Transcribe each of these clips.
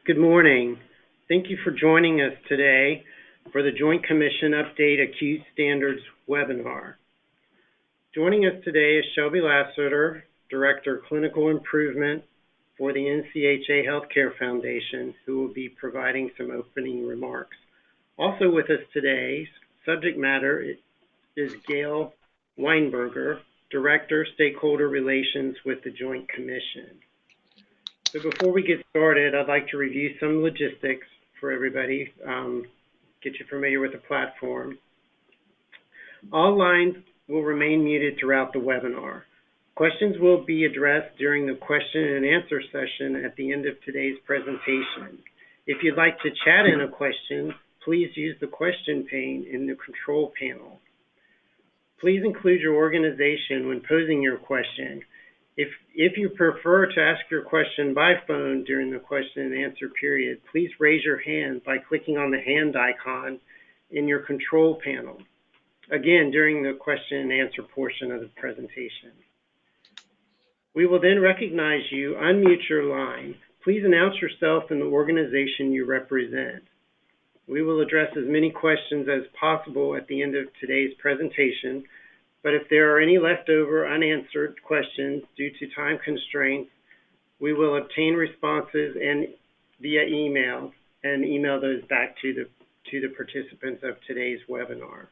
Good morning. Thank you for joining us today for the Joint Commission Update Acute Standards webinar. Joining us today is Shelby Lassiter, Director of Clinical Improvement for the NCHA Healthcare Foundation, who will be providing some opening remarks. Also with us today, subject matter is Gail Weinberger, Director, Stakeholder Relations with the Joint Commission. So before we get started, I'd like to review some logistics for everybody, get you familiar with the platform. All lines will remain muted throughout the webinar. Questions will be addressed during the question and answer session at the end of today's presentation. If you'd like to chat in a question, please use the question pane in the control panel. Please include your organization when posing your question. If you prefer to ask your question by phone during the question and answer period, please raise your hand by clicking on the hand icon in your control panel, again, during the question and answer portion of the presentation. We will then recognize you, unmute your line. Please announce yourself and the organization you represent. We will address as many questions as possible at the end of today's presentation, but if there are any leftover unanswered questions due to time constraints, we will obtain responses via email and email those back to the participants of today's webinar.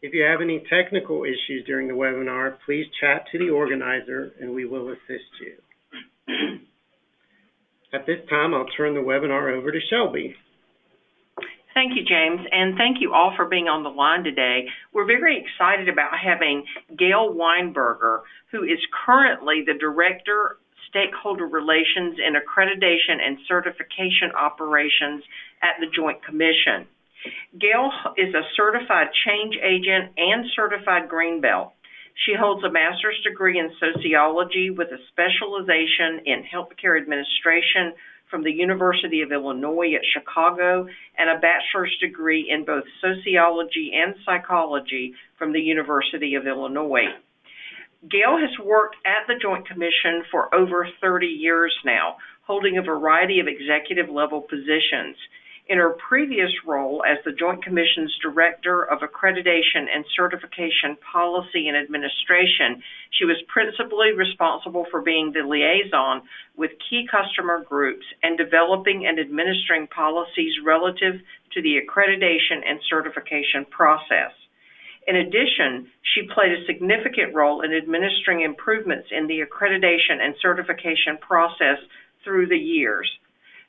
If you have any technical issues during the webinar, please chat to the organizer and we will assist you. At this time, I'll turn the webinar over to Shelby. Thank you, James, and thank you all for being on the line today. We're very excited about having Gail Weinberger, who is currently the Director, Stakeholder Relations and Accreditation and Certification Operations at the Joint Commission. Gail is a certified change agent and certified green belt. She holds a master's degree in sociology with a specialization in healthcare administration from the University of Illinois at Chicago and a bachelor's degree in both sociology and psychology from the University of Illinois. Gail has worked at the Joint Commission for over 30 years now, holding a variety of executive level positions. In her previous role as the Joint Commission's Director of Accreditation and Certification Policy and Administration, she was principally responsible for being the liaison with key customer groups and developing and administering policies relative to the accreditation and certification process. In addition, she played a significant role in administering improvements in the accreditation and certification process through the years.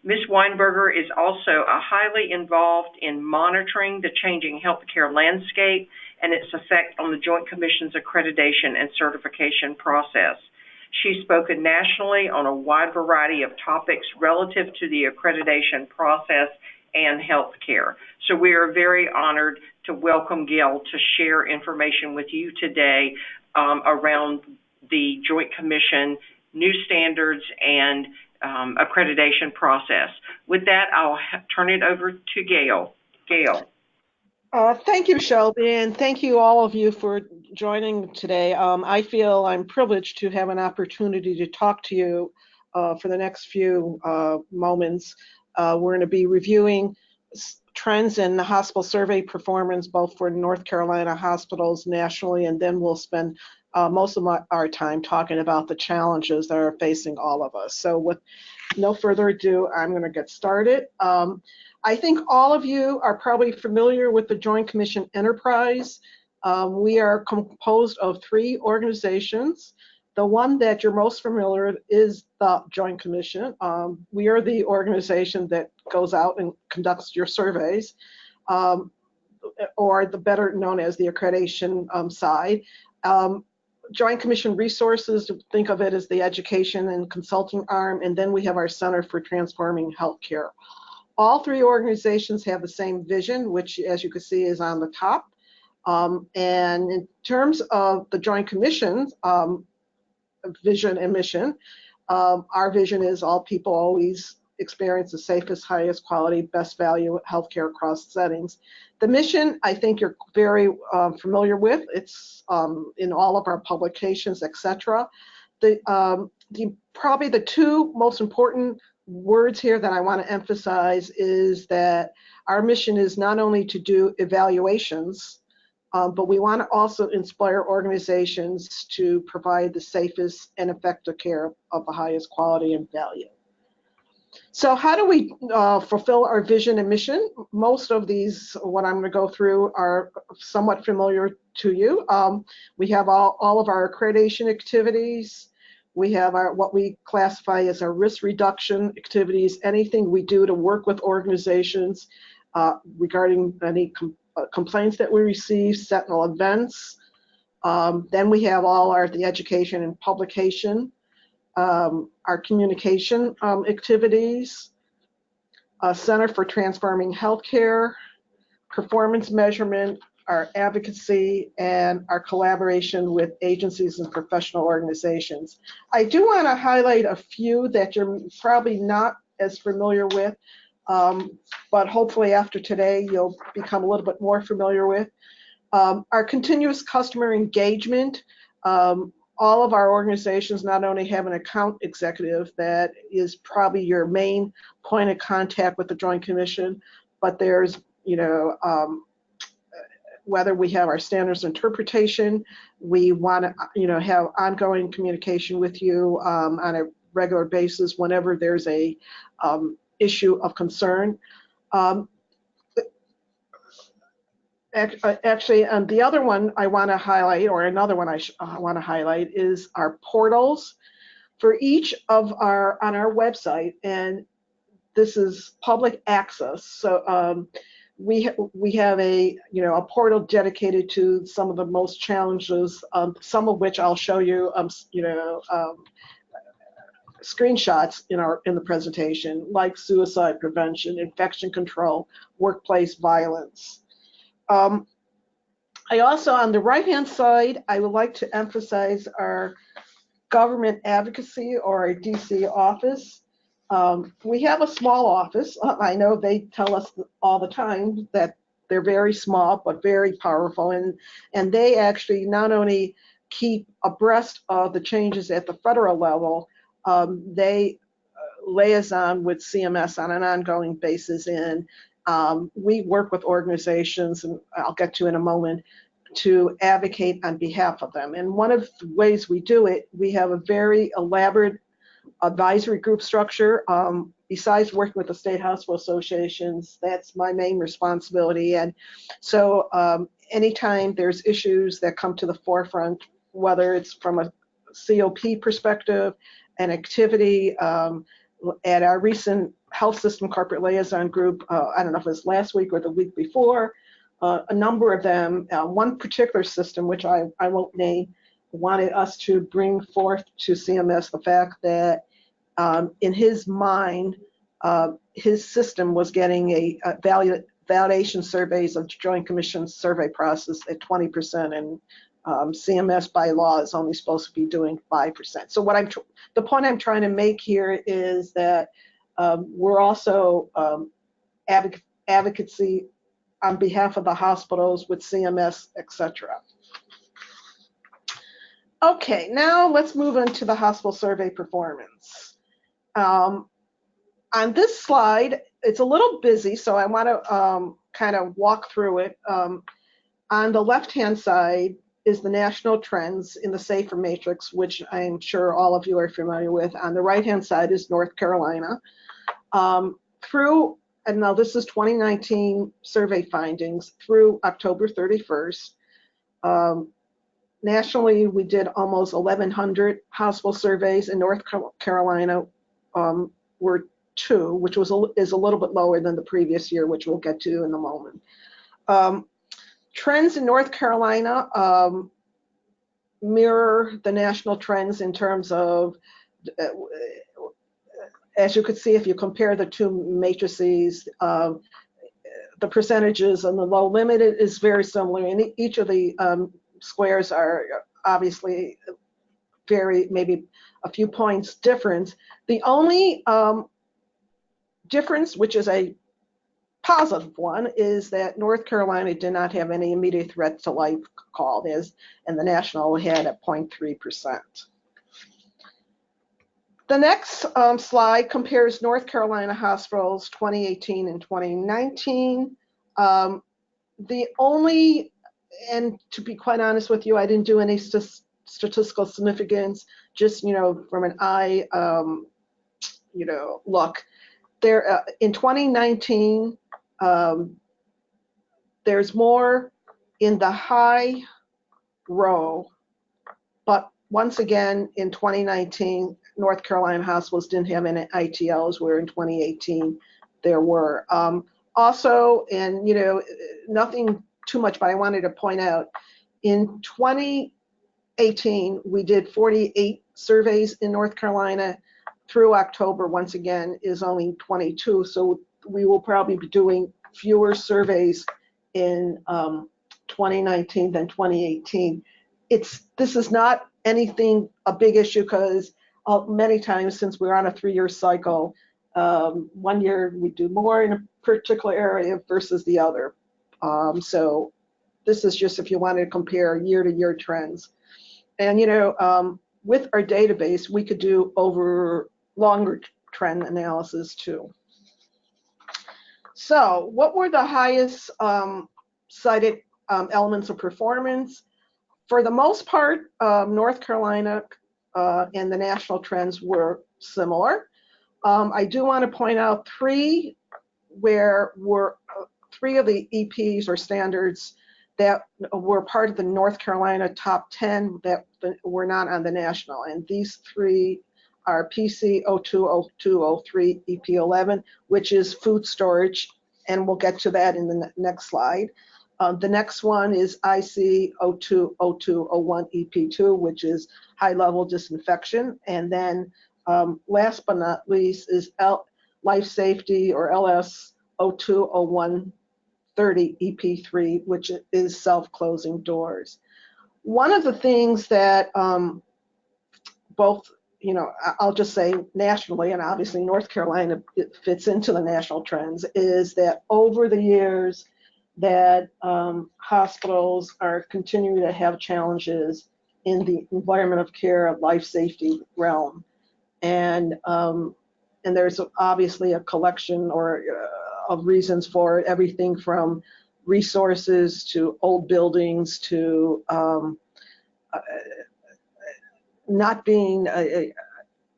Ms. Weinberger is also highly involved in monitoring the changing healthcare landscape and its effect on the Joint Commission's accreditation and certification process. She's spoken nationally on a wide variety of topics relative to the accreditation process and healthcare. So we are very honored to welcome Gail to share information with you today around the Joint Commission, new standards, and accreditation process. With that, I'll turn it over to Gail. Gail. Thank you, Shelby, and thank you all of you for joining today. I feel I'm privileged to have an opportunity to talk to you for the next few moments. We're going to be reviewing trends in the hospital survey performance, both for North Carolina hospitals nationally, and then we'll spend most of our time talking about the challenges that are facing all of us. So with no further ado, I'm going to get started. I think all of you are probably familiar with the Joint Commission enterprise. We are composed of 3 organizations. The one that you're most familiar with is the Joint Commission. We are the organization that goes out and conducts your surveys, or the better known as the accreditation side. Joint Commission Resources, think of it as the education and consulting arm, and then we have our Center for Transforming Healthcare. All 3 organizations have the same vision, which, as you can see, is on the top. And in terms of the Joint Commission's vision and mission, our vision is all people always experience the safest, highest quality, best value healthcare across settings. The mission, I think you're very familiar with. It's in all of our publications, etc. The Probably the two most important words here that I want to emphasize is that our mission is not only to do evaluations, but we want to also inspire organizations to provide the safest and effective care of the highest quality and value. So how do we fulfill our vision and mission? Most of these, what I'm going to go through, are somewhat familiar to you. We have all of our accreditation activities. We have what we classify as our risk reduction activities, anything we do to work with organizations regarding any complaints that we receive, sentinel events. Then we have all the education and publication, our communication activities, Center for Transforming Healthcare, performance measurement, our advocacy, and our collaboration with agencies and professional organizations. I do want to highlight a few that you're probably not as familiar with, but hopefully after today you'll become a little bit more familiar with. Our continuous customer engagement. All of our organizations not only have an account executive that is probably your main point of contact with the Joint Commission, but there's, whether we have our standards interpretation, we want to, have ongoing communication with you on a regular basis whenever there's a issue of concern. Actually, the other one I want to highlight, or another one I want to highlight, is our portals for each of on our website, and this is public access. So we have a portal dedicated to some of the most challenges, some of which I'll show you, screenshots in the presentation, like suicide prevention, infection control, workplace violence. I also, on the right-hand side, I would like to emphasize our government advocacy, or our DC office. We have a small office. I know they tell us all the time that they're very small but very powerful, and they actually not only keep abreast of the changes at the federal level, they liaison with CMS on an ongoing basis, and we work with organizations, and I'll get to in a moment, to advocate on behalf of them. And one of the ways we do it, we have a very elaborate advisory group structure. Besides working with the state hospital associations, that's my main responsibility. And so anytime there's issues that come to the forefront, whether it's from a COP perspective, an activity, at our recent health system corporate liaison group, I don't know if it was last week or the week before, a number of them, one particular system, which I won't name, wanted us to bring forth to CMS the fact that in his mind, his system was getting a validation surveys of Joint Commission survey process at 20%, and CMS by law is only supposed to be doing 5%. So the point I'm trying to make here is that we're also advocacy on behalf of the hospitals with CMS, etc. Okay, now let's move into the hospital survey performance. On this slide, it's a little busy, so I want to kind of walk through it. On the left-hand side is the national trends in the SAFER matrix, which I'm sure all of you are familiar with. On the right-hand side is North Carolina. And now this is 2019 survey findings through October 31st. Nationally, we did almost 1,100 hospital surveys. In North Carolina, were 2, which is a little bit lower than the previous year, which we'll get to in a moment. Trends in North Carolina mirror the national trends in terms of, as you could see, if you compare the two matrices, the percentages on the low limit is very similar, and each of the squares are obviously maybe a few points different. The only difference, which is a positive one, is that North Carolina did not have any immediate threat to life called, and the national had at 0.3%. The next slide compares North Carolina hospitals 2018 and 2019. The only, and to be quite honest with you, I didn't do any statistical significance, just, from an eye, look. There, in 2019, there's more in the high row, but once again, in 2019, North Carolina hospitals didn't have any ITLs, where in 2018 there were. Also, and nothing too much, but I wanted to point out, in 2018, we did 48 surveys in North Carolina. Through October, once again, is only 22, so we will probably be doing fewer surveys in 2019 than 2018. This is not anything, a big issue, because many times, since we're on a 3-year cycle, 1 year we do more in a particular area versus the other. So this is just if you wanted to compare year-to-year trends. And with our database, we could do over longer trend analysis too. So what were the highest cited elements of performance? For the most part, North Carolina and the national trends were similar. I do want to point out three of the EPs or standards that were part of the North Carolina top 10 that were not on the national. And these three are PC 020203 EP11, which is food storage, and we'll get to that in the next slide. The next one is IC 020201 EP2, which is high-level disinfection. And then last but not least is life safety, or LS 020130 EP3, which is self-closing doors. One of the things that both, I'll just say nationally, and obviously North Carolina fits into the national trends, is that over the years that hospitals are continuing to have challenges in the environment of care, life safety realm. And there's obviously a collection of reasons for it, everything from resources to old buildings to not being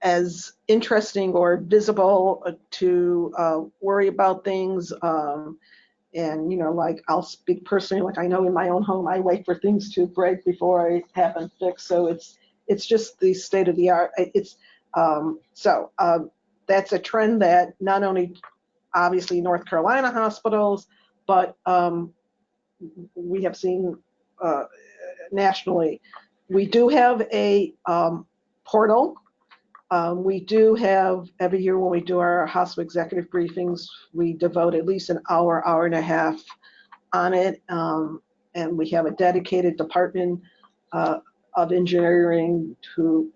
as interesting or visible to worry about things. And like, I'll speak personally, like, I know in my own home, I wait for things to break before I have them fixed. So it's just the state of the art. That's a trend that not only obviously North Carolina hospitals, but we have seen nationally. We do have a portal. We do have, every year when we do our hospital executive briefings, we devote at least an hour, hour and a half on it. And we have a dedicated department of engineering who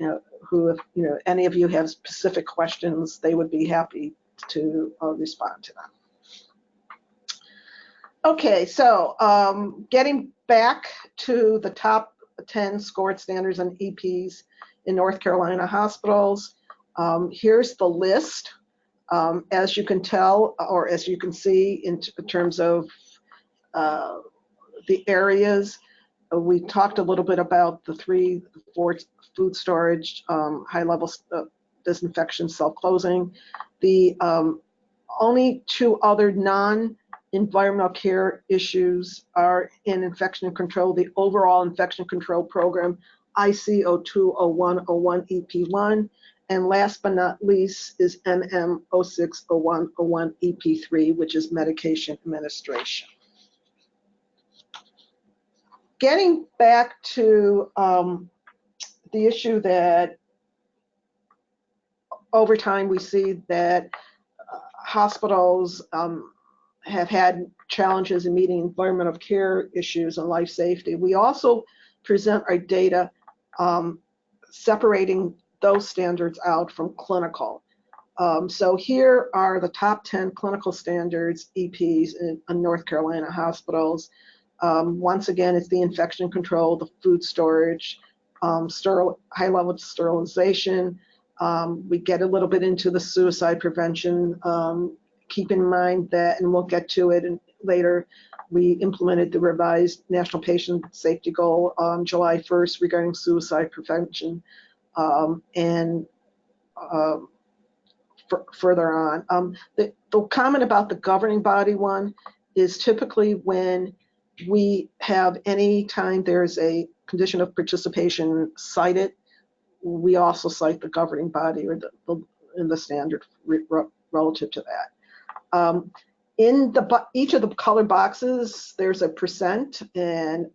if any of you have specific questions, they would be happy to respond to them. Okay, so getting back to the top 10 scored standards and EPs in North Carolina hospitals, here's the list. As you can tell, or as you can see in terms of the areas, we talked a little bit about the 4 food storage, high-level disinfection, self-closing. The only 2 other non-environmental care issues are in infection control, the overall infection control program, IC 020101 EP1, and last but not least is MM 060101 EP3, which is medication administration. Getting back to the issue that over time we see that hospitals have had challenges in meeting environment of care issues and life safety. We also present our data separating those standards out from clinical. So here are the top 10 clinical standards, EPs in North Carolina hospitals. Once again, it's the infection control, the food storage, high level sterilization, We get a little bit into the suicide prevention. Keep in mind that, and we'll get to it later, we implemented the revised National Patient Safety Goal on July 1st regarding suicide prevention. And further on. The comment about the governing body one is typically when we have any time there's a condition of participation cited, we also cite the governing body or in the standard relative to that. In each of the colored boxes, there's a percent, and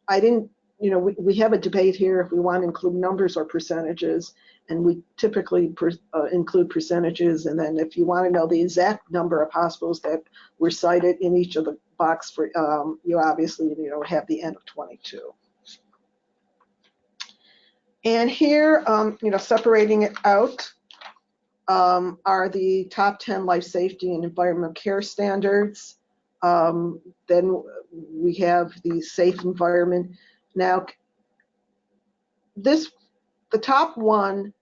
I didn't, we have a debate here if we want to include numbers or percentages, and we typically include percentages, and then if you want to know the exact number of hospitals that were cited in each of the box for, you obviously, have the N of 22. And here, separating it out, are the top 10 life safety and environmental care standards. Then we have the safe environment. Now, the top one,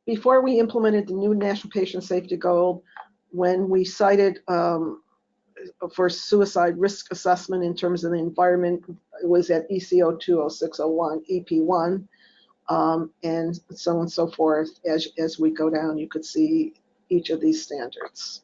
before we implemented the new National Patient Safety Goal, when we cited for suicide risk assessment in terms of the environment, it was at ECO 20601, EP1. And so on and so forth. As we go down, you could see each of these standards.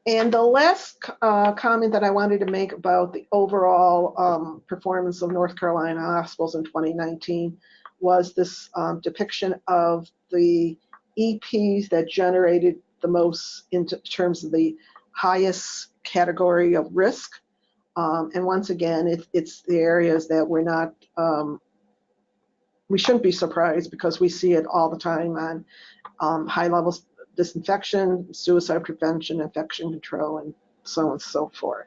And the last comment that I wanted to make about the overall performance of North Carolina hospitals in 2019 was this depiction of the EPs that generated the most in terms of the highest category of risk. And once again, it's the areas that we're not, we shouldn't be surprised because we see it all the time on high levels disinfection, suicide prevention, infection control, and so on and so forth.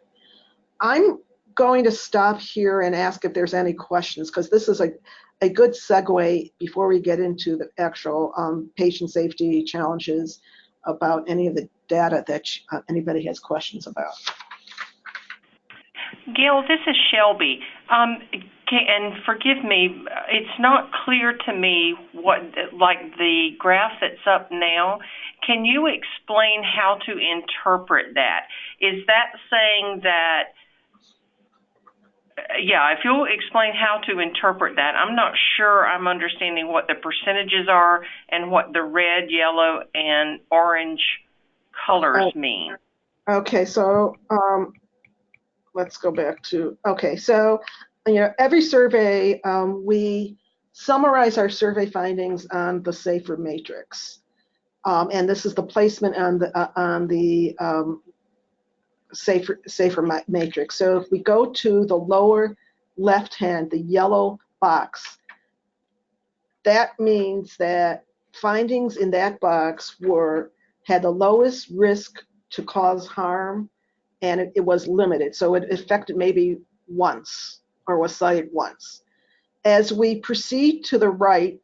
I'm going to stop here and ask if there's any questions, because this is a good segue before we get into the actual patient safety challenges about any of the data that anybody has questions about. Gail, this is Shelby. And forgive me, it's not clear to me what, like the graph that's up now. Can you explain how to interpret that? Is that saying that, yeah, if you'll explain how to interpret that. I'm not sure I'm understanding what the percentages are and what the red, yellow, and orange colors mean. Okay, so let's go back to, okay, so every survey, we summarize our survey findings on the SAFER matrix. And this is the placement on the SAFER matrix. So if we go to the lower left hand, the yellow box, that means that findings in that box had the lowest risk to cause harm, and it was limited. So it affected maybe once or was cited once. As we proceed to the right,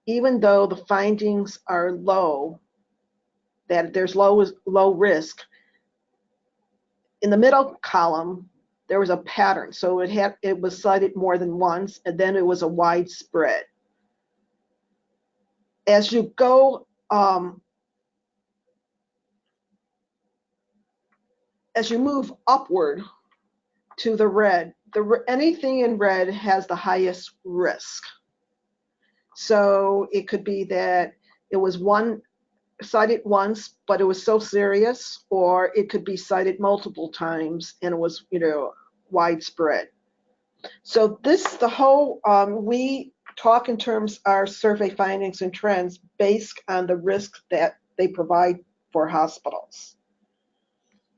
even though the findings are low, that there's low risk, in the middle column, there was a pattern. So it was cited more than once, and then it was a widespread. As you go, as you move upward to the red, anything in red has the highest risk. So it could be that it was cited once, but it was so serious, or it could be cited multiple times and it was, widespread. So the whole, we talk in terms of our survey findings and trends based on the risk that they provide for hospitals.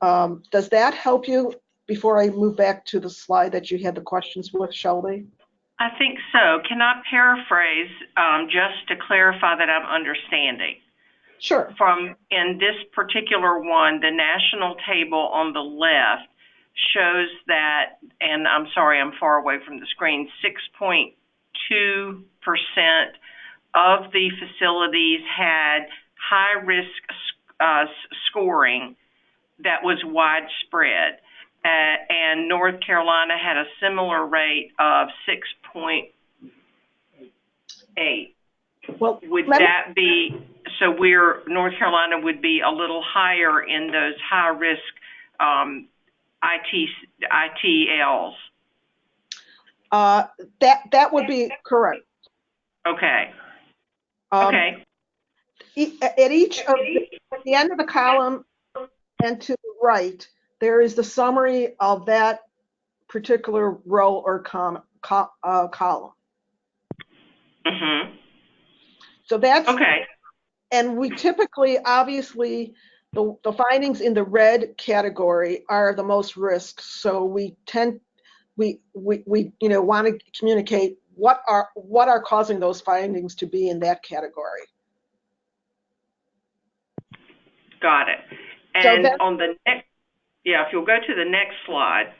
Does that help you before I move back to the slide that you had the questions with, Shelby? I think so. Can I paraphrase just to clarify that I'm understanding? Sure. In this particular one, the national table on the left shows that, and I'm sorry, I'm far away from the screen, 6.2% of the facilities had high risk scoring that was widespread. And North Carolina had a similar rate of 6.8%. 8. Well, Would let me- that be, so North Carolina would be a little higher in those high-risk ITLs? That would be correct. Okay. Um, Okay. At the end of the column and to the right, there is the summary of that particular row or column. Mm-hmm. So that's, Okay. and we typically, obviously, the findings in the red category are the most risk. So we want to communicate what are causing those findings to be in that category. Got it. So And then, on the next, yeah, if you'll go to the next slide.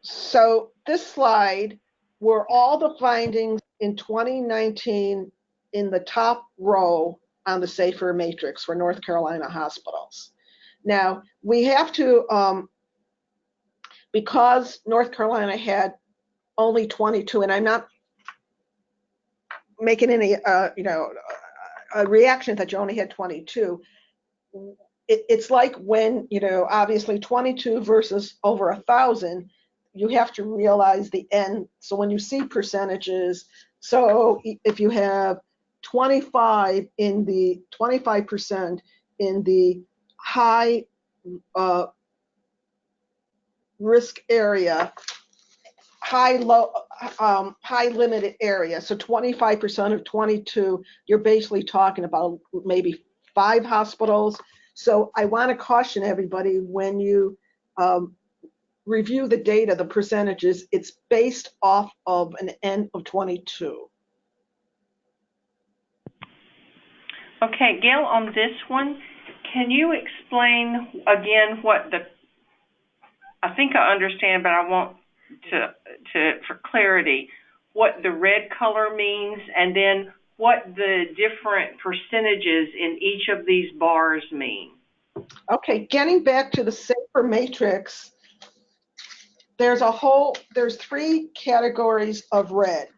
so this slide were all the findings in 2019 in the top row on the SAFER matrix for North Carolina hospitals. Now, we have to, because North Carolina had only 22, and I'm not making any, a reaction that you only had 22. It's like when, obviously 22 versus over 1,000, you have to realize the N. So when you see percentages, so if you have 25% in the high risk area, high limited area, so 25% of 22, you're basically talking about maybe 5 hospitals. So I want to caution everybody, when you review the data, the percentages, it's based off of an N of 22. Okay, Gail, on this one, can you explain again I think I understand, but I want for clarity, what the red color means, and then what the different percentages in each of these bars mean. Okay, getting back to the SAFER matrix, there's 3 categories of red.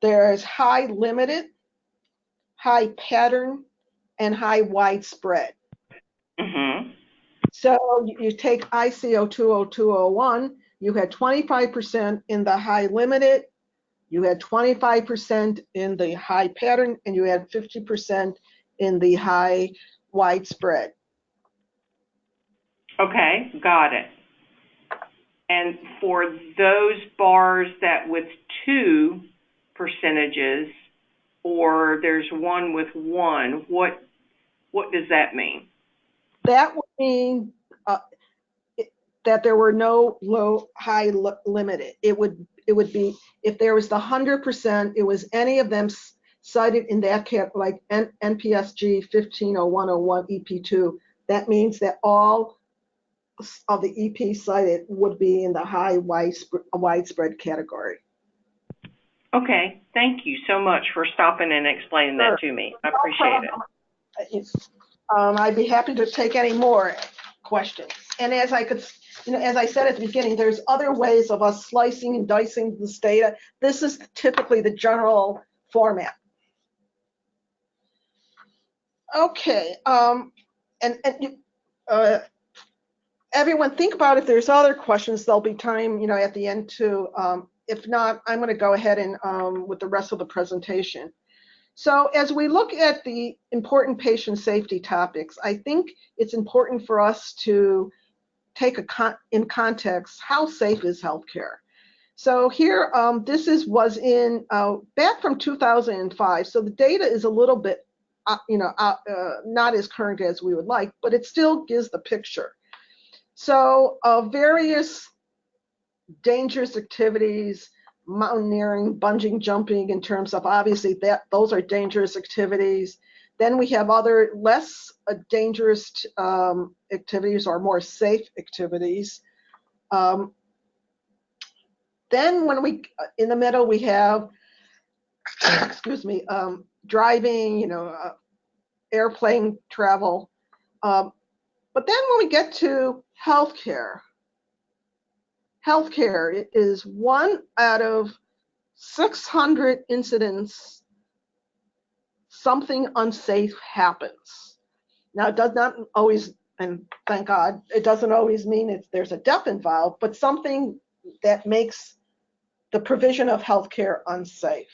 There's high limited, high pattern, and high widespread. Mm-hmm. So you take ICO 20201, you had 25% in the high limited, you had 25% in the high pattern, and you had 50% in the high widespread. Okay, got it. And for those bars that with 2 percentages, or there's one with 1, what does that mean? That would mean that there were no high limited. It would be, if there was the 100%, it was any of them cited in that like NPSG 150101 EP2. That means that all of the EP cited would be in the high widespread category. Okay, thank you so much for stopping and explaining that to me. I appreciate it. I'd be happy to take any more questions. And as I said at the beginning, there's other ways of us slicing and dicing this data. This is typically the general format. Okay, everyone think about if there's other questions, there'll be time, at the end to, if not, I'm going to go ahead and with the rest of the presentation. So as we look at the important patient safety topics, I think it's important for us to take in context, how safe is healthcare? So here, this was in back from 2005. So the data is a little bit, not as current as we would like, but it still gives the picture. So various dangerous activities, mountaineering, bungee jumping, in terms of, obviously, those are dangerous activities. Then we have other less dangerous activities, or more safe activities. Then when in the middle, we have, excuse me, driving, airplane travel. But then when we get to healthcare, it is 1 out of 600 incidents, something unsafe happens. Now, it does not always, and thank God, it doesn't always mean there's a death involved, but something that makes the provision of healthcare unsafe.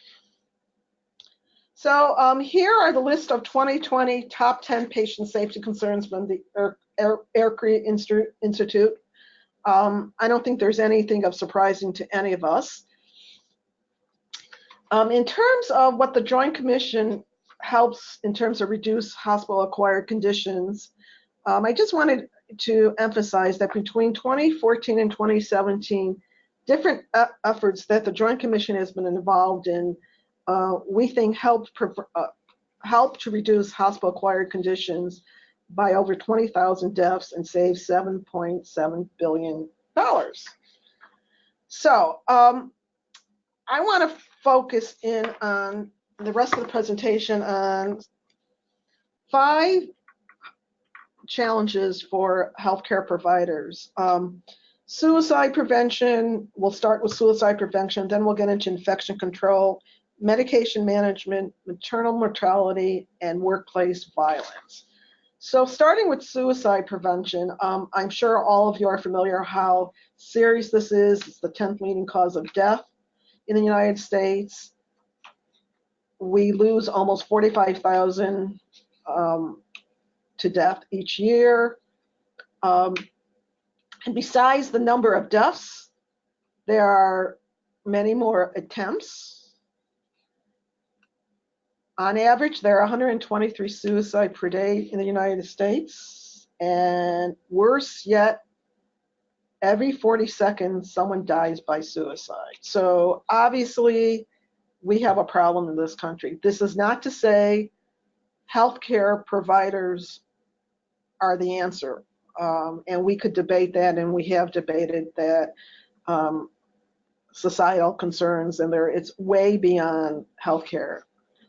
So here are the list of 2020 top 10 patient safety concerns from the Acute Institute. I don't think there's anything of surprising to any of us. In terms of what the Joint Commission helps in terms of reduce hospital-acquired conditions, I just wanted to emphasize that between 2014 and 2017, different efforts that the Joint Commission has been involved in, we think help to reduce hospital-acquired conditions by over 20,000 deaths and save $7.7 billion. So I want to focus in on the rest of the presentation on 5 challenges for healthcare providers. Suicide prevention, we'll start with suicide prevention, then we'll get into infection control, medication management, maternal mortality, and workplace violence. So starting with suicide prevention, I'm sure all of you are familiar how serious this is. It's the 10th leading cause of death in the United States. We lose almost 45,000 to death each year. And besides the number of deaths, there are many more attempts. On average, there are 123 suicides per day in the United States. And worse yet, every 40 seconds, someone dies by suicide. So obviously, we have a problem in this country. This is not to say healthcare providers are the answer. And we could debate that, and we have debated that societal concerns, and it's way beyond healthcare.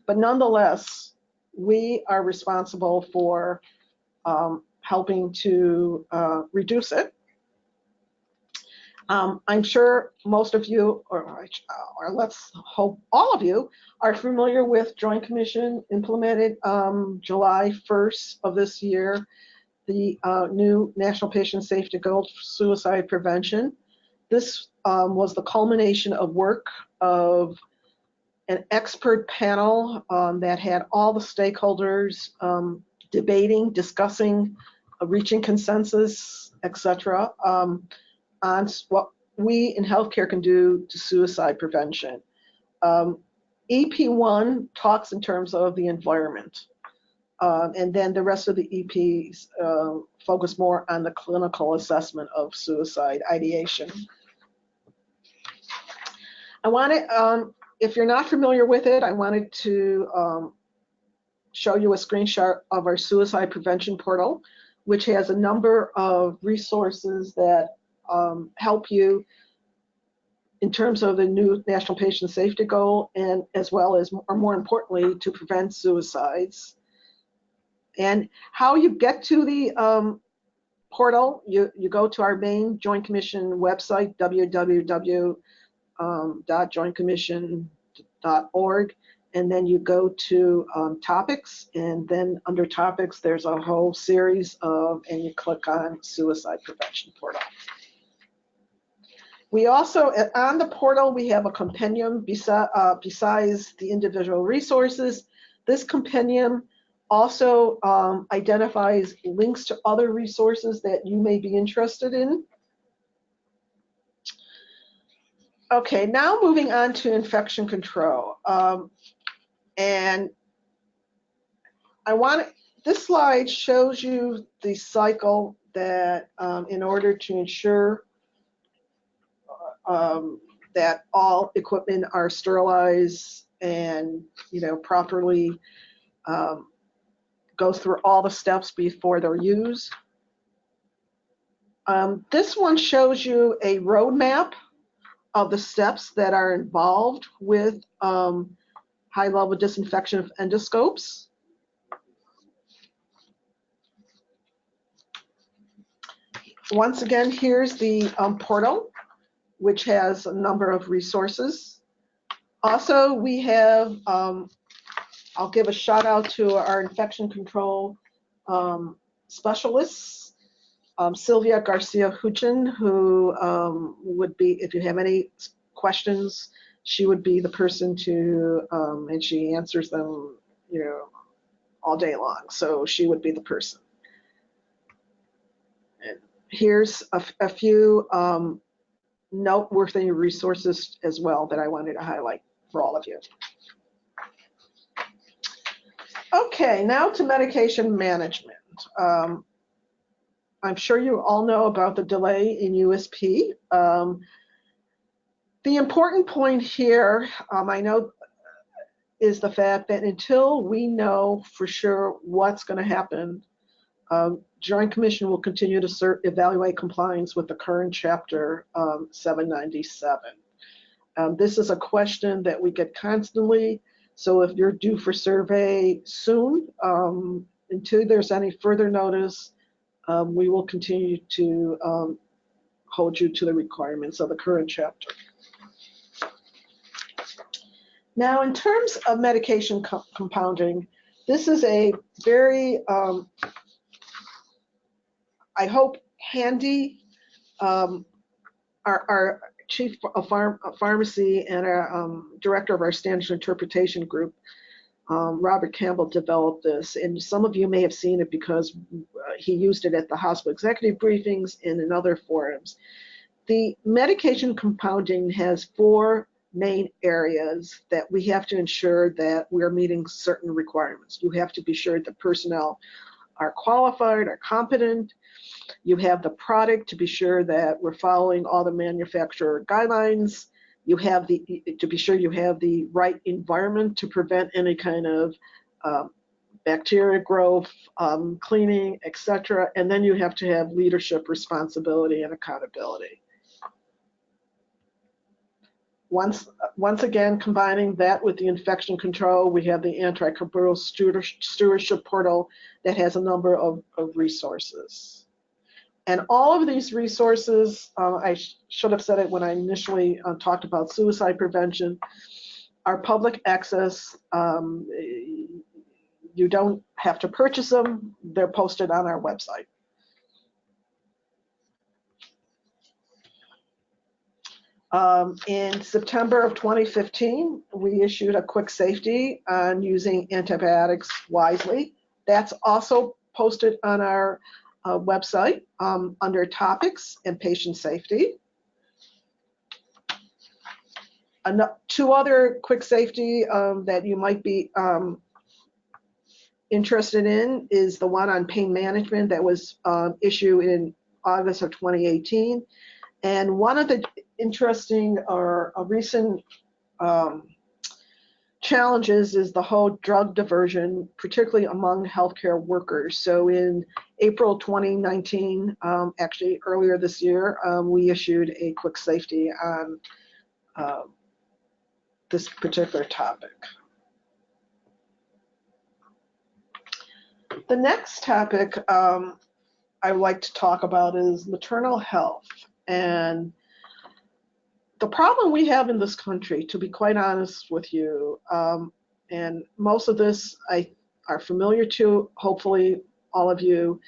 But nonetheless, we are responsible for helping to reduce it. I'm sure most of you, or let's hope all of you, are familiar with Joint Commission implemented July 1st of this year, the new National Patient Safety Goal for Suicide Prevention. This was the culmination of work of an expert panel that had all the stakeholders debating, discussing, reaching consensus, etc., on what we in healthcare can do to suicide prevention. EP1 talks in terms of the environment. And then the rest of the EPs focus more on the clinical assessment of suicide ideation. I wanted, if you're not familiar with it, I wanted to show you a screenshot of our suicide prevention portal, which has a number of resources that help you in terms of the new National Patient Safety Goal, and as well as, or more importantly, to prevent suicides. And how you get to the portal, you go to our main Joint Commission website, www.jointcommission.org, and then you go to topics, and then under topics, there's a whole series of, and you click on Suicide Prevention Portal. We also, on the portal, we have a compendium besides the individual resources. This compendium also identifies links to other resources that you may be interested in. Okay, now moving on to infection control. And this slide shows you the cycle that in order to ensure that all equipment are sterilized and properly goes through all the steps before they're used. This one shows you a roadmap of the steps that are involved with high-level disinfection of endoscopes. Once again, here's the portal, which has a number of resources. Also, we have, I'll give a shout out to our infection control specialists, Sylvia Garcia Huchin, who would be, if you have any questions, she would be the person to, and she answers them, all day long. So she would be the person. And here's a few noteworthy resources as well that I wanted to highlight for all of you. Okay, now to medication management. I'm sure you all know about the delay in USP. The important point here, I know, is the fact that until we know for sure what's going to happen, Joint Commission will continue to evaluate compliance with the current Chapter 797. This is a question that we get constantly. So if you're due for survey soon, until there's any further notice, we will continue to hold you to the requirements of the current chapter. Now, in terms of medication compounding, this is a very, I hope, handy. Our chief of pharmacy and our director of our standards interpretation group, Robert Campbell, developed this, and some of you may have seen it because he used it at the hospital executive briefings and in other forums. The medication compounding has 4 main areas that we have to ensure that we're meeting certain requirements. You have to be sure that personnel are qualified, are competent. You have the product to be sure that we're following all the manufacturer guidelines. You have to be sure you have the right environment to prevent any kind of bacteria growth, cleaning, etc. And then you have to have leadership responsibility and accountability. Once again, combining that with the infection control, we have the antimicrobial stewardship portal that has a number of resources. And all of these resources, I should have said it when I initially talked about suicide prevention, are public access. You don't have to purchase them. They're posted on our website. In September of 2015, we issued a quick safety on using antibiotics wisely. That's also posted on our website under topics and patient safety. 2 other quick safety that you might be interested in is the one on pain management that was issued in August of 2018. And one of the interesting or recent challenges is the whole drug diversion, particularly among healthcare workers. So in April 2019, actually earlier this year, we issued a quick safety on this particular topic. The next topic I would like to talk about is maternal health. And the problem we have in this country, to be quite honest with you, and most of this are familiar to, hopefully, all of you,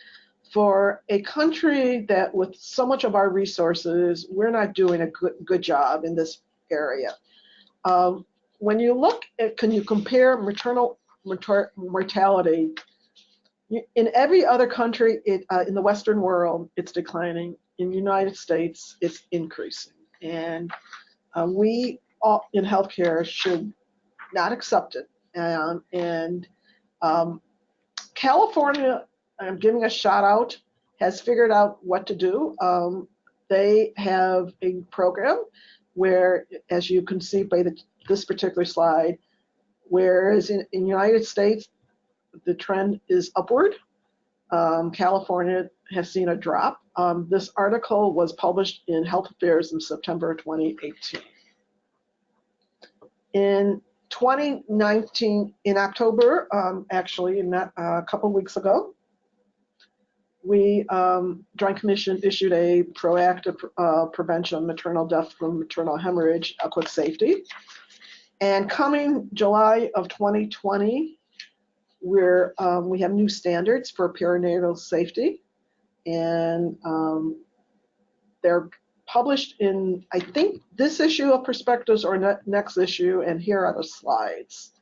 for a country that with so much of our resources, we're not doing a good job in this area. When you look at, can you compare maternal mortality? In every other country in the Western world, it's declining. In the United States, it's increasing. And we all in healthcare should not accept it. And California, I'm giving a shout out, has figured out what to do. They have a program where, as you can see by this particular slide, whereas in the United States, the trend is upward. California has seen a drop. This article was published in Health Affairs in September 2018. In 2019, in October, actually, a couple of weeks ago, we, Joint Commission, issued a proactive prevention of maternal death from maternal hemorrhage, a quick safety. And coming July of 2020, we have new standards for perinatal safety, and they're published in, I think, this issue of Perspectives or next issue, and here are the slides.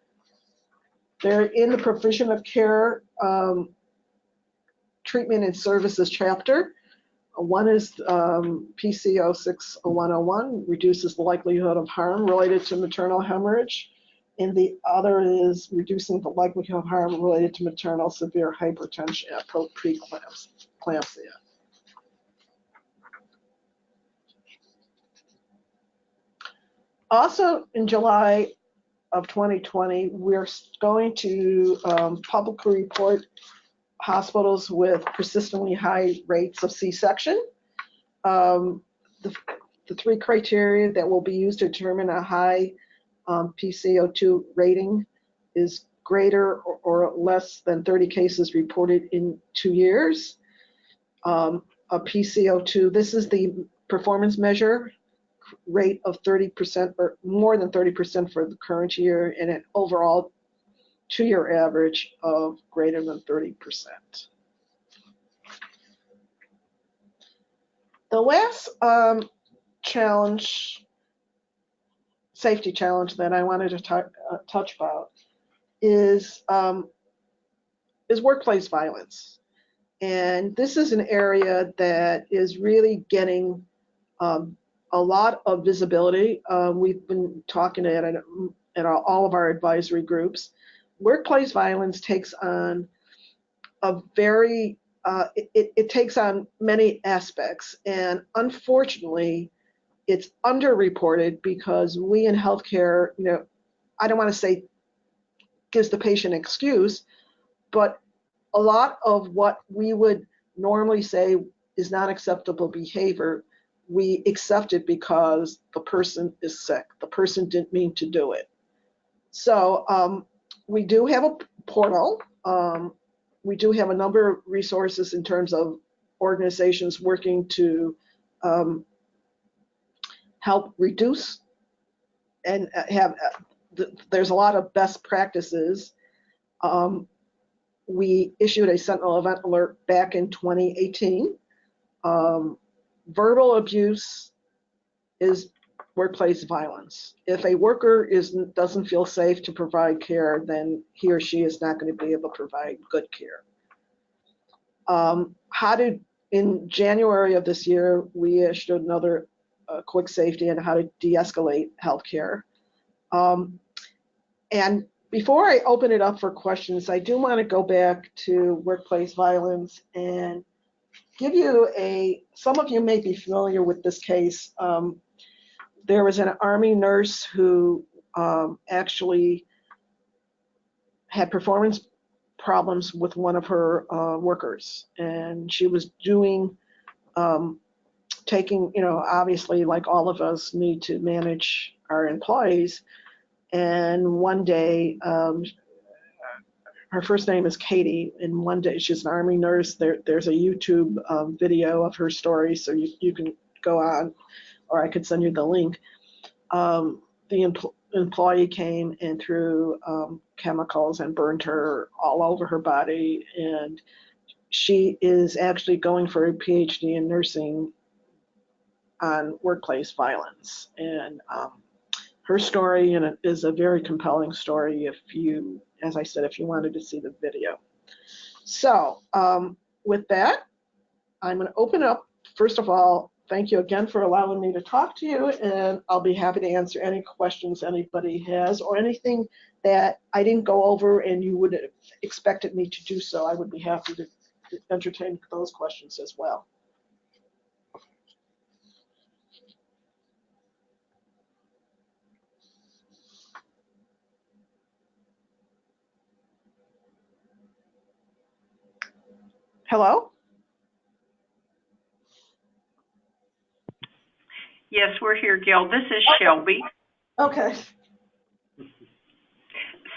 They're in the provision of care, treatment and services chapter. One is PCO 60101, reduces the likelihood of harm related to maternal hemorrhage. And the other is reducing the likelihood of harm related to maternal severe hypertension at preeclampsia. Also, in July of 2020, we're going to publicly report hospitals with persistently high rates of C-section. The three criteria that will be used to determine a high PCO2 rating is greater or less than 30 cases reported in 2 years. A PCO2, this is the performance measure, rate of 30% or more than 30% for the current year, and an overall 2-year average of greater than 30%. The last safety challenge that I wanted to touch about is workplace violence. And this is an area that is really getting a lot of visibility. We've been talking at all of our advisory groups. Workplace violence takes on a very, it takes on many aspects. And unfortunately, it's underreported because we in healthcare, I don't want to say gives the patient an excuse, but a lot of what we would normally say is not acceptable behavior, we accept it because the person is sick. The person didn't mean to do it. So we do have a portal. We do have a number of resources in terms of organizations working to help reduce and have, there's a lot of best practices. We issued a Sentinel event alert back in 2018. Verbal abuse is workplace violence. If a worker doesn't feel safe to provide care, then he or she is not going to be able to provide good care. In January of this year, we issued another quick safety on how to de-escalate healthcare. And before I open it up for questions, I do want to go back to workplace violence and give you some of you may be familiar with this case. There was an Army nurse who actually had performance problems with one of her workers, and she was taking, obviously, like all of us need to manage our employees. And one day, her first name is Katie, and one day she's an Army nurse. There's a YouTube video of her story, so you can go on, or I could send you the link. The employee came and threw chemicals and burned her all over her body, and she is actually going for a PhD in nursing on workplace violence. And her story is a very compelling story as I said, if you wanted to see the video. So with that, I'm going to open up. First of all, thank you again for allowing me to talk to you, and I'll be happy to answer any questions anybody has or anything that I didn't go over and you would have expected me to do so. I would be happy to entertain those questions as well. Hello? Yes, we're here, Gail. This is Shelby. Okay.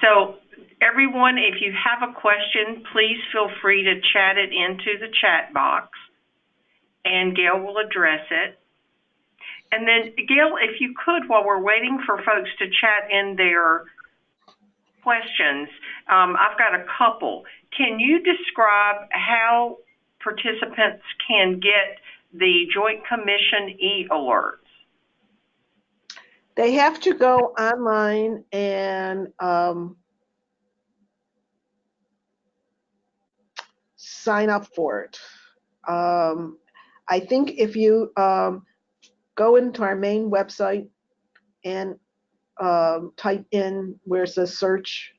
So everyone, if you have a question, please feel free to chat it into the chat box, and Gail will address it. And then, Gail, if you could, while we're waiting for folks to chat in their questions, I've got a couple. Can you describe how participants can get the Joint Commission e-alerts? They have to go online and sign up for it. I think if you go into our main website and type in where it says search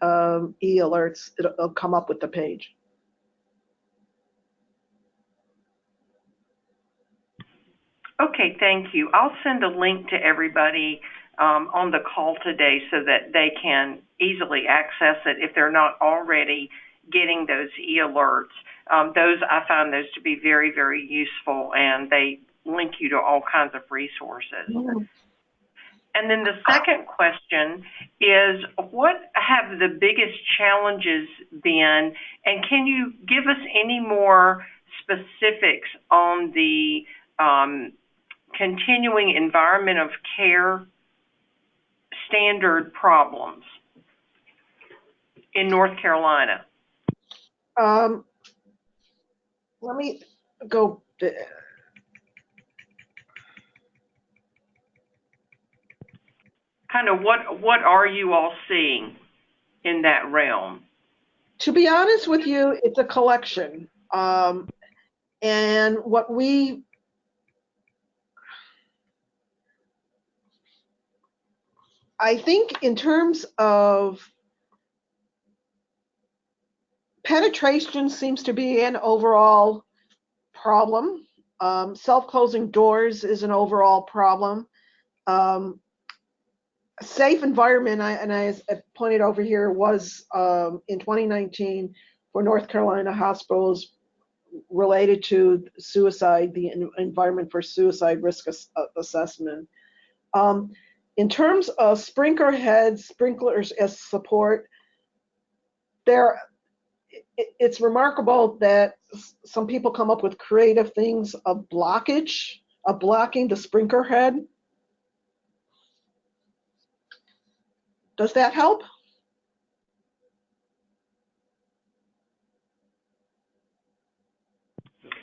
e-alerts, it'll come up with the page. Okay, thank you. I'll send a link to everybody on the call today so that they can easily access it if they're not already getting those e-alerts. I find those to be very, very useful, and they link you to all kinds of resources. Mm-hmm. And then the second question is, what have the biggest challenges been, and can you give us any more specifics on the continuing environment of care standard problems in North Carolina? Let me go. Kind of what are you all seeing in that realm? To be honest with you, it's a collection. And what I think in terms of penetration seems to be an overall problem. Self-closing doors is an overall problem. Safe environment, and I pointed over here, was in 2019 for North Carolina hospitals related to suicide, the environment for suicide risk assessment. In terms of sprinkler heads, sprinklers as support, it's remarkable that some people come up with creative things of blocking the sprinkler head. Does that help?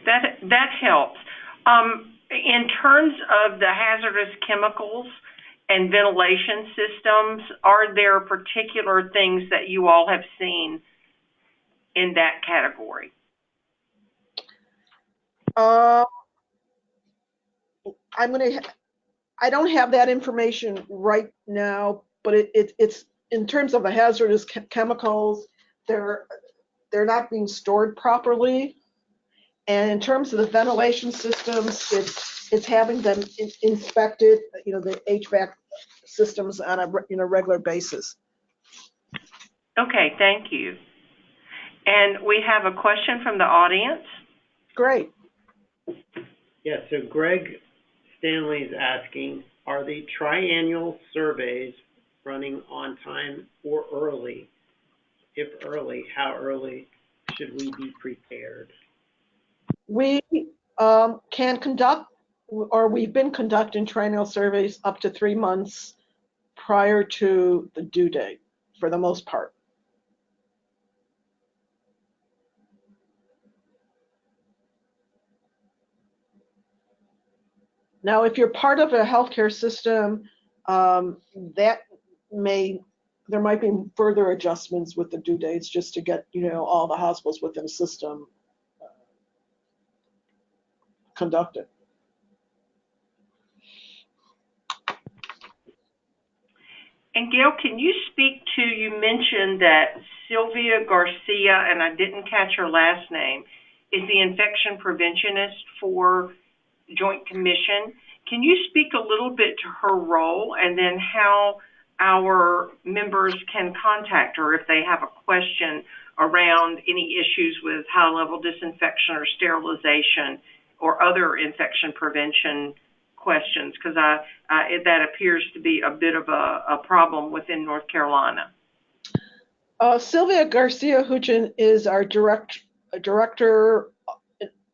That helps. In terms of the hazardous chemicals and ventilation systems, are there particular things that you all have seen in that category? I don't have that information right now, but it's in terms of the hazardous chemicals, they're not being stored properly. And in terms of the ventilation systems, it's having them inspected, the HVAC systems on a regular basis. Okay, thank you. And we have a question from the audience. Great. Yeah, so Greg Stanley is asking, are the triannual surveys running on time or early? If early, how early should we be prepared? We can conduct, or we've been conducting triennial surveys up to 3 months prior to the due date, for the most part. Now, if you're part of a healthcare system, there might be further adjustments with the due dates just to get, all the hospitals within the system conducted. And Gail, can you speak to, you mentioned that Sylvia Garcia, and I didn't catch her last name, is the infection preventionist for Joint Commission. Can you speak a little bit to her role and then how our members can contact her if they have a question around any issues with high-level disinfection or sterilization or other infection prevention questions, because that appears to be a bit of a problem within North Carolina. Sylvia Garcia-Huchin is our director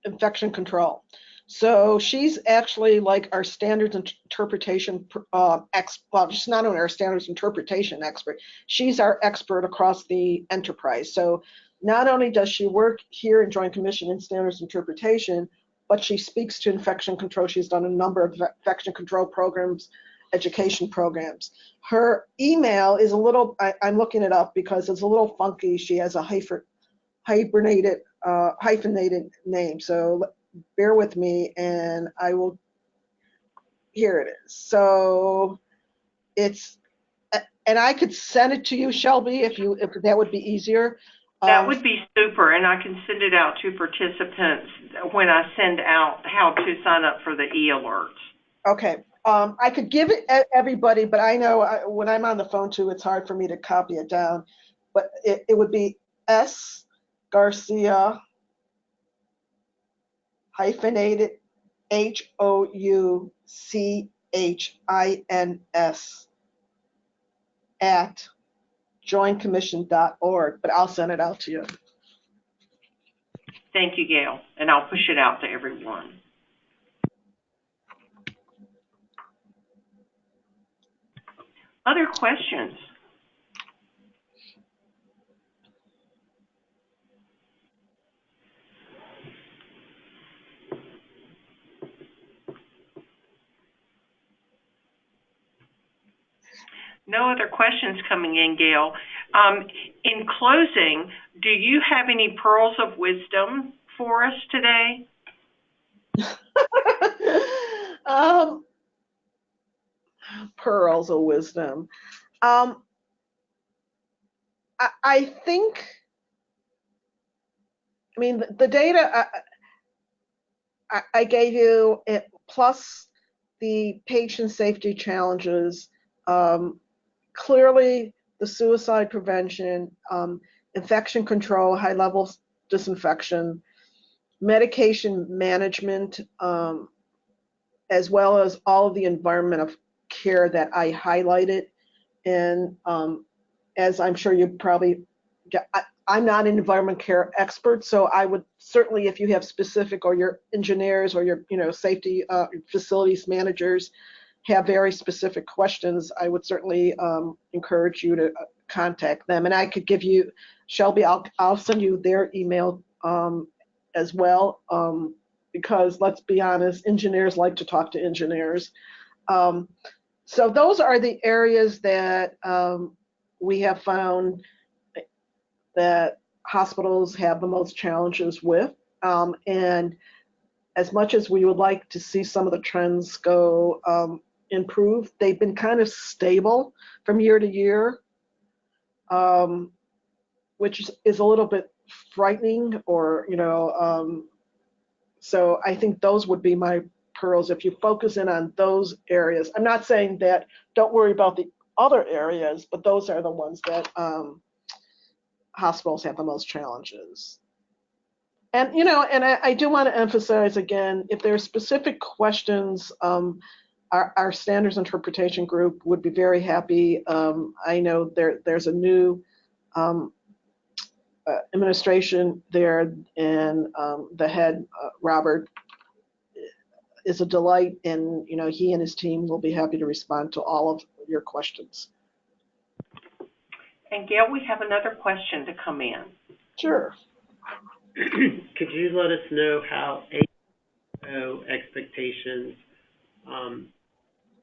infection control. So she's actually like our standards interpretation well, she's not only our standards interpretation expert, she's our expert across the enterprise. So not only does she work here in Joint Commission in standards interpretation, but she speaks to infection control. She's done a number of infection control programs, education programs. Her email is a little, I'm looking it up because it's a little funky. She has a hyphenated name. So bear with me and I will, here it is. So it's, and I could send it to you, Shelby, if that would be easier. That would be super, and I can send it out to participants when I send out how to sign up for the e-alerts. Okay. I could give it everybody, but I know when I'm on the phone too, it's hard for me to copy it down. But it would be S Garcia hyphenated HOUCHINS at jointcommission.org, but I'll send it out to you. Thank you, Gail, and I'll push it out to everyone. Other questions? No other questions coming in, Gail. In closing, do you have any pearls of wisdom for us today? Pearls of wisdom. I think, I mean, the data I gave you, plus the patient safety challenges, clearly the suicide prevention, infection control, high level disinfection, medication management, as well as all of the environment of care that I highlighted. And as I'm sure you probably, I'm not an environment care expert, so I would certainly, if you have specific, or your engineers or your safety facilities managers have very specific questions, I would certainly encourage you to contact them. And I could give you, Shelby, I'll send you their email as well, because let's be honest, engineers like to talk to engineers. So those are the areas that we have found that hospitals have the most challenges with. And as much as we would like to see some of the trends go improve, they've been kind of stable from year to year, which is a little bit frightening, or, so I think those would be my pearls if you focus in on those areas. I'm not saying that don't worry about the other areas, but those are the ones that hospitals have the most challenges. And, and I do want to emphasize again, if there are specific questions, our standards interpretation group would be very happy. I know there's a new administration there, and the head, Robert, is a delight, and he and his team will be happy to respond to all of your questions. And Gail, we have another question to come in. Sure. Could you let us know how AO expectations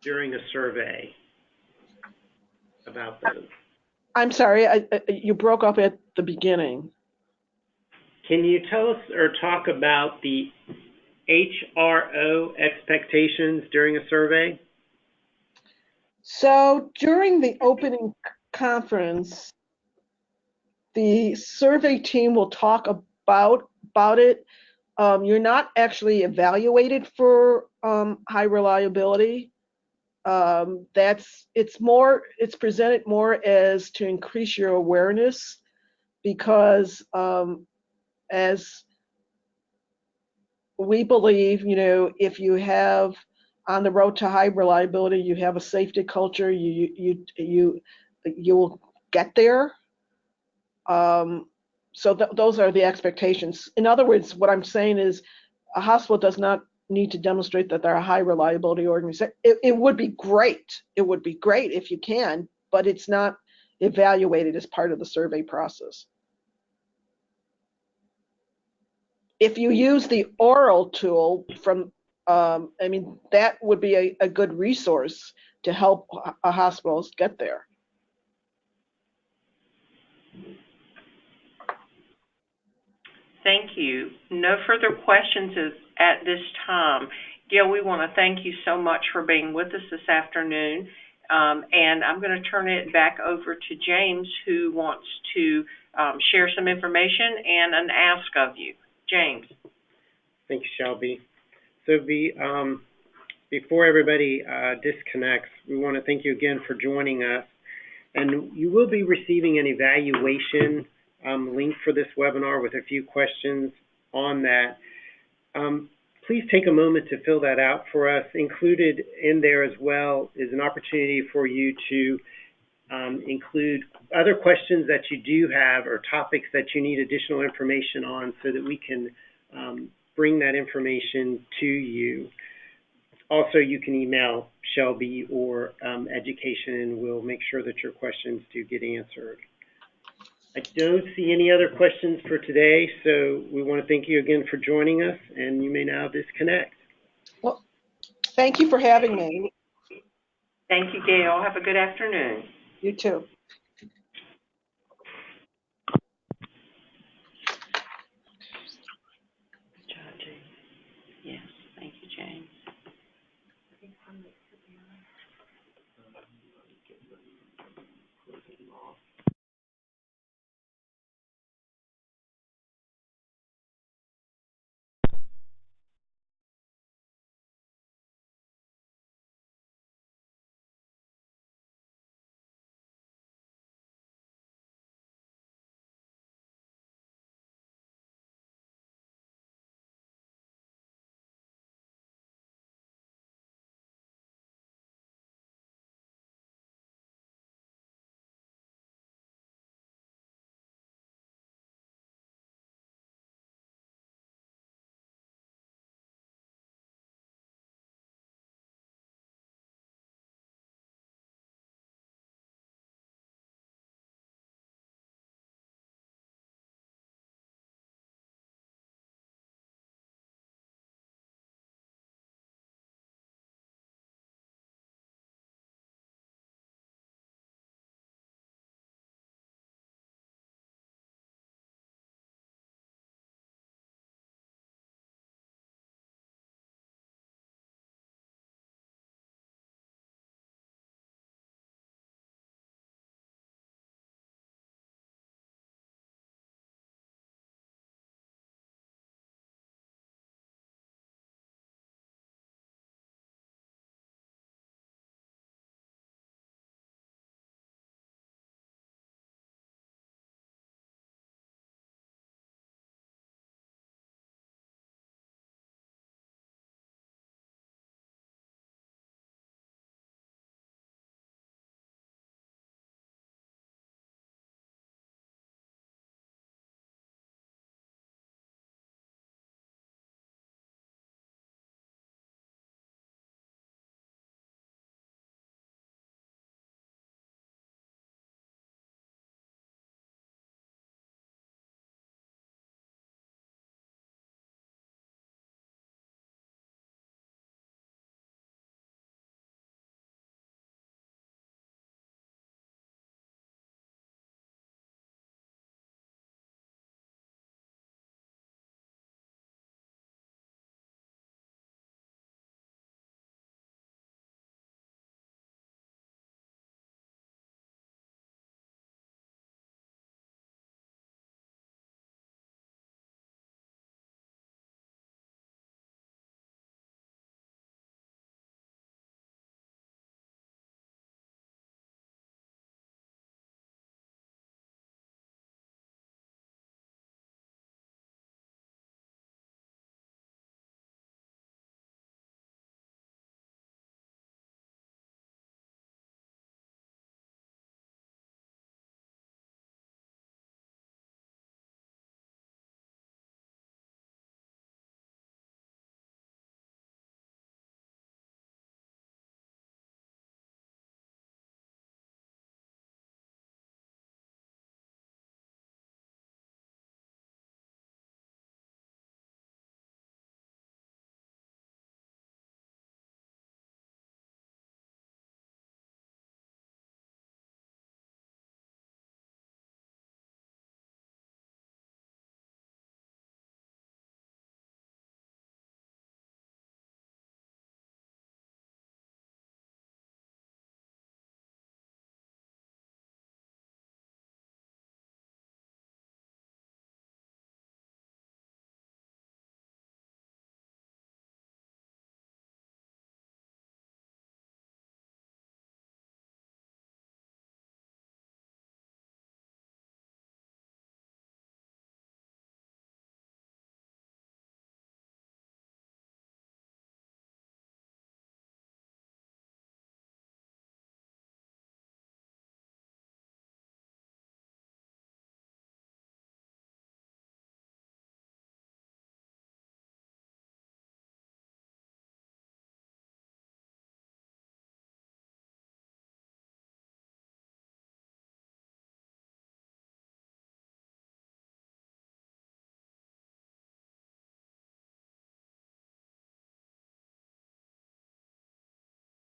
during a survey about those? I'm sorry, you broke up at the beginning. Can you tell us or talk about the HRO expectations during a survey? So during the opening conference, the survey team will talk about it. You're not actually evaluated for high reliability. It's presented more as to increase your awareness, because as we believe, if you have on the road to high reliability, you have a safety culture, you will get there. So those are the expectations. In other words, what I'm saying is a hospital does not need to demonstrate that they're a high reliability organization. It would be great. It would be great if you can, but it's not evaluated as part of the survey process. If you use the oral tool from, I mean, that would be a good resource to help hospitals get there. Thank you. No further questions at this time. Gail, we want to thank you so much for being with us this afternoon. And I'm going to turn it back over to James, who wants to share some information and an ask of you. James. Thanks, Shelby. So before everybody disconnects, we want to thank you again for joining us. And you will be receiving an evaluation link for this webinar with a few questions on that. Please take a moment to fill that out for us. Included in there as well is an opportunity for you to include other questions that you do have or topics that you need additional information on so that we can bring that information to you. Also, you can email Shelby or education, and we'll make sure that your questions do get answered. I don't see any other questions for today, so we want to thank you again for joining us, and you may now disconnect. Well, thank you for having me. Thank you, Gail. Have a good afternoon. You too.